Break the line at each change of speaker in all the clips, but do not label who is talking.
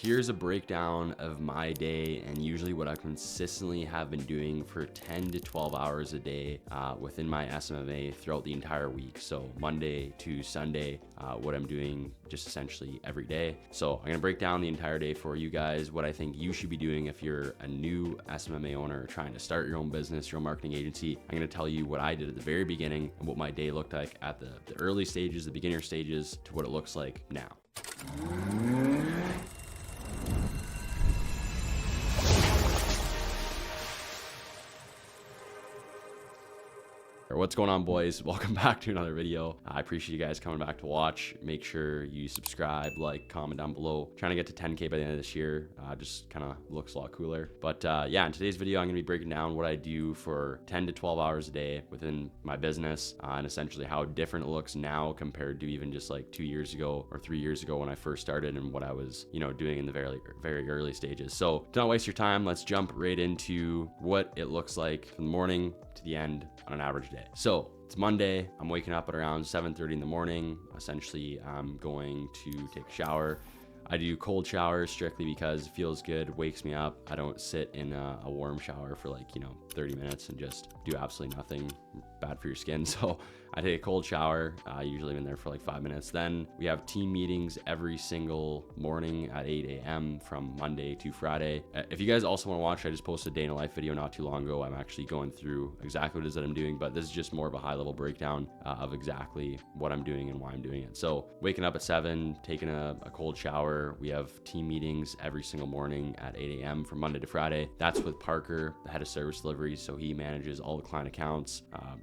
Here's a breakdown of my day and usually what I consistently have been doing for 10 to 12 hours a day within my SMMA throughout the entire week. So Monday to Sunday, what I'm doing just essentially every day. So I'm gonna break down the entire day for you guys, what I think you should be doing if you're a new SMMA owner or trying to start your own business, your own marketing agency. I'm gonna tell you what I did at the very beginning and what my day looked like at the early stages, the beginner stages, to what it looks like now. What's going on, boys? Welcome back to another video. I appreciate you guys coming back to watch. Make sure you subscribe, like, comment down below. Trying to get to 10K by the end of this year. Just kind of looks a lot cooler. But yeah, in today's video, I'm gonna be breaking down what I do for 10 to 12 hours a day within my business and essentially how different it looks now compared to even just like 2 years ago or 3 years ago when I first started and what I was, doing in the very early stages. So to not waste your time, let's jump right into what it looks like from the morning to the end on an average day. So it's Monday. I'm waking up at around 7:30 in the morning. Essentially, I'm going to take a shower. I do cold showers strictly because it feels good, wakes me up. I don't sit in a warm shower for 30 minutes and just do absolutely nothing bad for your skin. So I take a cold shower. Usually I'm in there for like 5 minutes. Then we have team meetings every single morning at 8 a.m. from Monday to Friday. If you guys also want to watch, I just posted a day in a life video not too long ago. I'm actually going through exactly what it is that I'm doing, but this is just more of a high level breakdown of exactly what I'm doing and why I'm doing it. So waking up at 7, taking a cold shower. We have team meetings every single morning at 8 a.m. from Monday to Friday. That's with Parker, the head of service delivery. So he manages all the client accounts,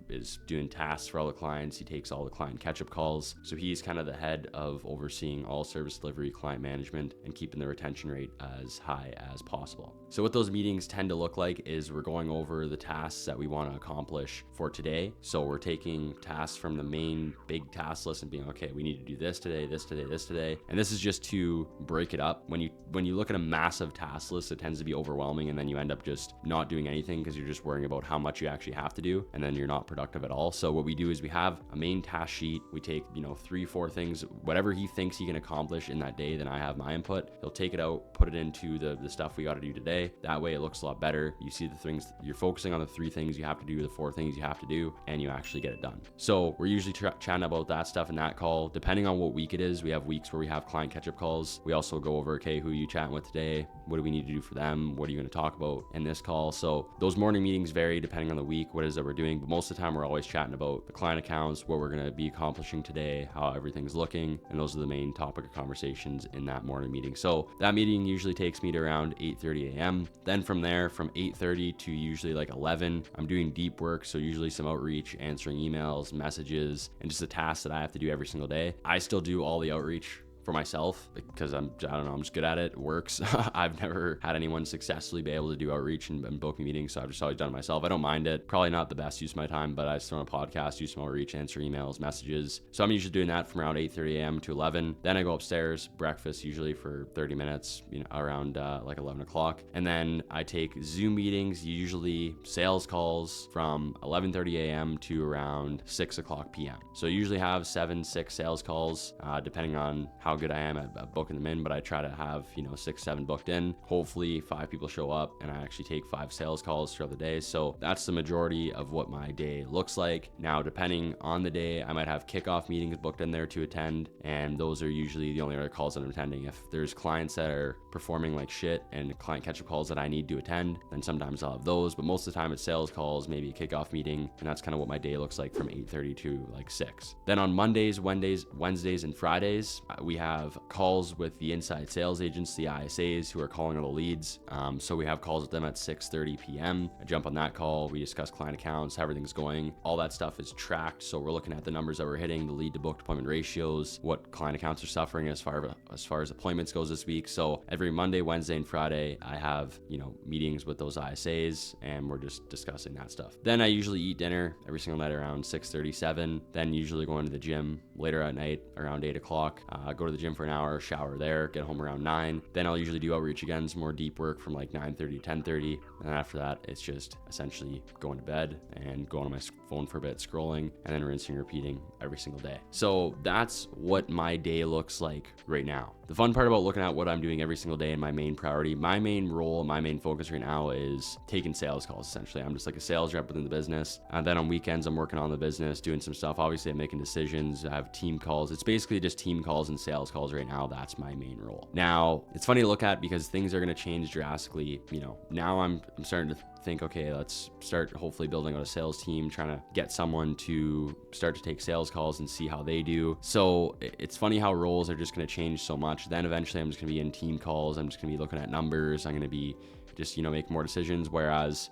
is doing tasks for all the clients. He takes all the client catch-up calls. So he's kind of the head of overseeing all service delivery, client management, and keeping the retention rate as high as possible. So what those meetings tend to look like is we're going over the tasks that we want to accomplish for today. So we're taking tasks from the main big task list and being, okay, we need to do this today, this today, this today. And this is just to break it up. When you look at a massive task list, it tends to be overwhelming, and then you end up just not doing anything because you're just worrying about how much you actually have to do, and then you're not productive at all. So what we do is we have a main task sheet. We take 3-4 things, whatever he thinks he can accomplish in that day. Then I have my input. He'll take it out, put it into the stuff we got to do today. That way it looks a lot better. You see the things you're focusing on, the 3 things you have to do, the 4 things you have to do, and you actually get it done. So we're usually chatting about that stuff in that call. Depending on what week it is, we have weeks where we have client catch-up calls. We also go over, okay, who are you chatting with today? What do we need to do for them? What are you going to talk about in this call? So those morning meetings vary depending on the week, what it is that we're doing. But most of the time, we're always chatting about the client accounts, what we're going to be accomplishing today, how everything's looking. And those are the main topic of conversations in that morning meeting. So that meeting usually takes me to around 8:30 a.m. Then from there, from 8:30 to usually like 11, I'm doing deep work. So usually some outreach, answering emails, messages, and just the tasks that I have to do every single day. I still do all the outreach for myself because I'm just good at it. It works. I've never had anyone successfully be able to do outreach and book me meetings, so I've just always done it myself. I don't mind it. Probably not the best use of my time, but I just run a podcast, do some outreach, answer emails, messages. So I'm usually doing that from around 8:30 a.m. to 11. Then I go upstairs, breakfast usually for 30 minutes, around like 11 o'clock. And then I take Zoom meetings, usually sales calls from 11:30 a.m. to around 6 o'clock p.m. So I usually have 6 sales calls, depending on how good I am at booking them in, but I try to have 6, 7 booked in. Hopefully 5 people show up, and I actually take 5 sales calls throughout the day. So that's the majority of what my day looks like. Now, depending on the day, I might have kickoff meetings booked in there to attend, and those are usually the only other calls that I'm attending. If there's clients that are performing like shit and client catch-up calls that I need to attend, then sometimes I'll have those, but most of the time it's sales calls, maybe a kickoff meeting, and that's kind of what my day looks like from 8:30 to like 6. Then on Mondays, Wednesdays, and Fridays, we have calls with the inside sales agents, the ISAs, who are calling all the leads. So we have calls with them at 6:30 p.m. I jump on that call. We discuss client accounts, how everything's going. All that stuff is tracked. So we're looking at the numbers that we're hitting, the lead to booked appointment ratios, what client accounts are suffering as far as appointments goes this week. So every Monday, Wednesday, and Friday, I have, meetings with those ISAs, and we're just discussing that stuff. Then I usually eat dinner every single night around 6:37. Then usually going to the gym, later at night around 8 o'clock, go to the gym for an hour, shower there, get home around 9. Then I'll usually do outreach again, some more deep work from like 9:30 to 10:30. And then after that, it's just essentially going to bed and going on my phone for a bit, scrolling, and then rinsing, repeating every single day. So that's what my day looks like right now. The fun part about looking at what I'm doing every single day and my main priority, my main role, my main focus right now is taking sales calls. Essentially, I'm just like a sales rep within the business. And then on weekends, I'm working on the business, doing some stuff. Obviously, I'm making decisions. I have team calls. It's basically just team calls and sales calls right now. That's my main role. Now, it's funny to look at because things are going to change drastically. You know, now I'm starting to think, okay, let's start hopefully building out a sales team, trying to get someone to start to take sales calls and see how they do. So it's funny how roles are just going to change so much. Then eventually I'm just going to be in team calls. I'm just going to be looking at numbers. I'm going to be just, you know, make more decisions. Whereas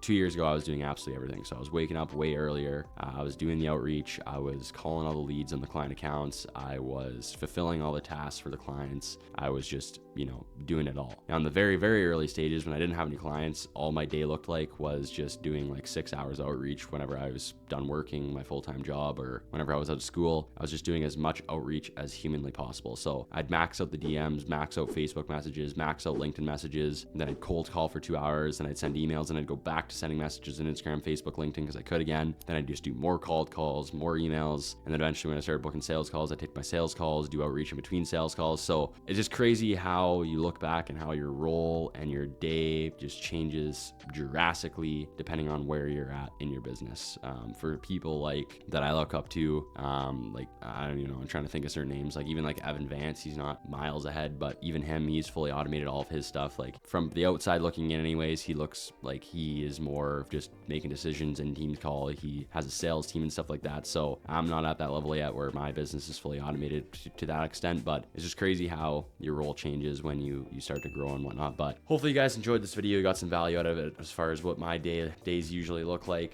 2 years ago, I was doing absolutely everything. So I was waking up way earlier. I was doing the outreach. I was calling all the leads on the client accounts. I was fulfilling all the tasks for the clients. I was just, you know, doing it all. Now in the very, very early stages, when I didn't have any clients, all my day looked like was just doing like 6 hours outreach whenever I was done working my full-time job or whenever I was out of school. I was just doing as much outreach as humanly possible. So I'd max out the DMs, max out Facebook messages, max out LinkedIn messages, and then I'd cold call for 2 hours, and I'd send emails, and I'd go back to sending messages on Instagram, Facebook, LinkedIn because I could again. Then I'd just do more cold calls, more emails, and then eventually when I started booking sales calls, I'd take my sales calls, do outreach in between sales calls. So it's just crazy how you look back and how your role and your day just changes drastically depending on where you're at in your business. For people like that I look up to, like I don't know, I'm trying to think of certain names, like even like Evan Vance, he's not miles ahead, but even him, he's fully automated all of his stuff. Like from the outside looking in anyways, he looks like he is more just making decisions and team call. He has a sales team and stuff like that. So I'm not at that level yet where my business is fully automated to that extent, but it's just crazy how your role changes when you start to grow and whatnot. But hopefully you guys enjoyed this video, you got some value out of it as far as what my days usually look like.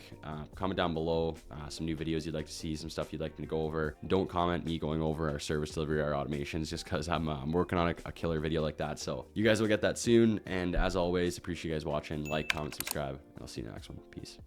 Comment down below some new videos you'd like to see, some stuff you'd like me to go over. Don't comment me going over our service delivery, our automations, just because I'm working on a killer video like that. So you guys will get that soon. And as always, appreciate you guys watching. Like, comment, subscribe, and I'll see you in the next one. Peace.